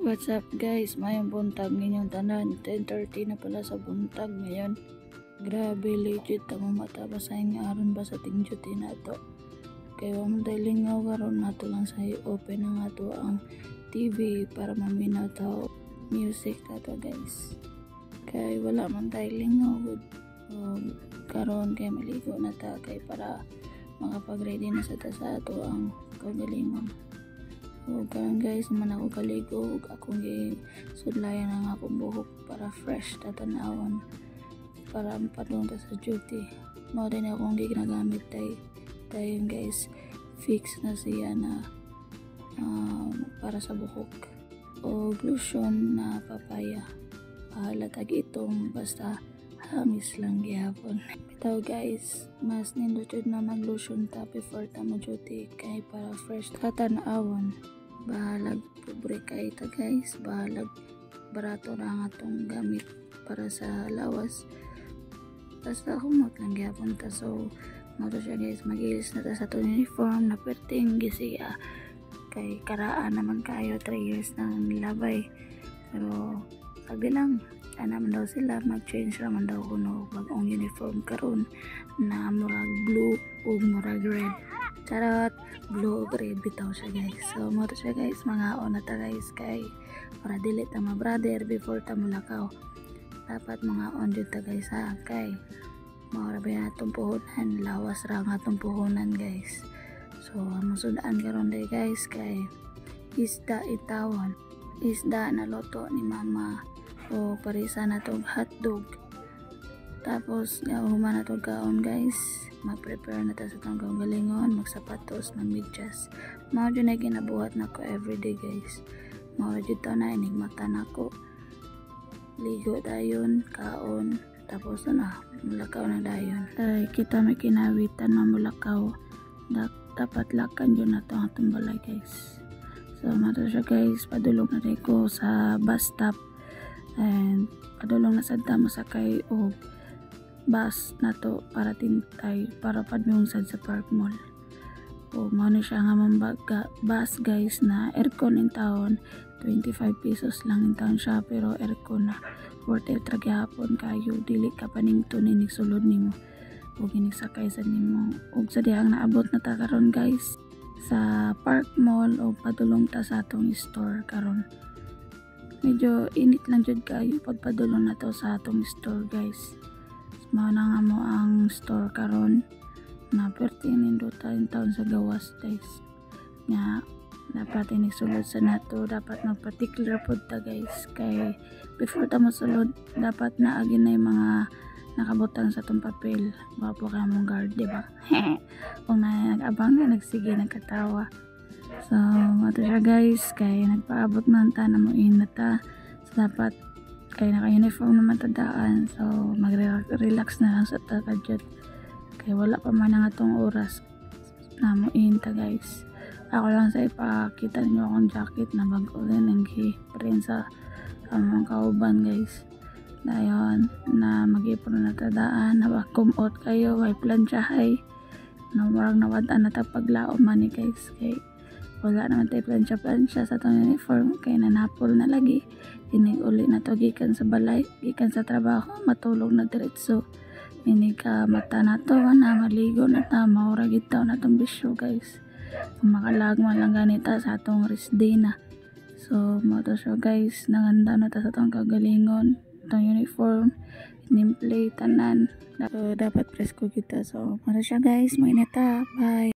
What's up guys? Mayong buntag ninyong tanan. 10:30 na pala sa buntag ngayon. Grabe legit tamo matabasay nga aron ba sa ting duty nato. Kaya wala tayo lingaw karon nato lang sa open ang ato ang TV para maminaw tao music nato guys. Kaya wala man tayo lingaw good. Karon kay maligo na ta kay para makapag-ready na sa ato ang kagalingon. Karon guys, naman ako kaligo ug akong sudlayan ang akong buhok para fresh tatanawon para padung ta sa duty. Mao din akong ginagamit tayo guys, fix na siya na para sa buhok o lotion na papaya. Bahala tag itong basta hangis lang gyapon. Bitaw guys, mas nindot jud na mag-lotion ta before ta mo duty kay para fresh tatanawon. Bahalag pobre kay ta guys, bahalag barato na ang atong gamit para sa lawas. Basta humot lang gyapon ta. So mato siya guys, mag-ilis na ta sa atong uniform na perting gisiya kay karaan naman kayo 3 years na nilabay. Pero sabi lang naman daw sila mag-change naman daw kuno bagong uniform karon na murag blue ug murag red. Charot, blue ug red bitaw siya guys. So mo to siya guys, mga na ta guys kay para dili ta ma brother before ta mulakaw. Dapat mga on jud ta guys ha, kay maura ba atong puhunan, lawas ra nga atong puhunan guys. So musudan karon day guys kay isda itawan, isda na loto ni mama o parisa na tong hotdog. Tapos human na tong kaon guys, mag-prepare na ta sa tong galingon, magsapatos, magmedyas. Mao jud na ginabuhat nako everyday guys. Mao jud ta na inigmata nako. Ligo dayon, kaon, tapos na mulakaw na dayon. Ay kita may kinawitan na mulakaw. Dapat lakan jud na tong atong balay guys. So mato siya guys, padulong na rin ko sa bus stop. And padulong na sad ta masakay og bus na to para tintay para padungsad sa Park Mall. O mao ni siya nga mambaga bus guys na aircon in town, 25 pesos lang in town siya pero aircon na worth it ra gyapon kayo, dili ka panington inig sulod nimo ug inig sakay sa nimo. Ug sa dihang naabot na ta karon guys sa Park Mall o padulong ta sa atong store karon. Medyo init lang jud kayo pagpadulong na to sa atong store guys. Mao na nga mo ang store karon na perti nindot tayong taon sa gawas guys. Nga dapat inisulod sa nato, dapat magpatikler pod ta guys kay before ta mosulod dapat na agi na yung mga nakabutang sa tong papel. Wapo ka mong guard, di ba? Kung nag-abang na nagsige nagkatawa. So mato siya guys kay nagpaabot man ta na mo na ta. So dapat kay naka-uniform naman tadaan, so mag-relax na lang sa tagadyot kay wala pa man ang atong oras na mo ta guys. Ako lang sa ipakita ninyo akong jacket na bago din ang print sa among kauban guys. Dayon na mag-ipon na tadaan, na vacuum out kayo, way planchahay na warang nawadaan na paglaom man ni guys kay wala naman tayo plancha sa itong uniform kay nanapol na lagi. Inig uli na to gikan sa balay, gikan sa trabaho, matulog na diretso. Inig ka mata na to na maligo na ta, maura gitaw na tong bisyo guys. Makalagman lang ganita sa atong rest day na. So moto siya guys, nanganda na ta sa itong kagalingon, itong uniform, nameplate, tanan. So dapat presko kita. So moto siya guys, mainit ta, bye.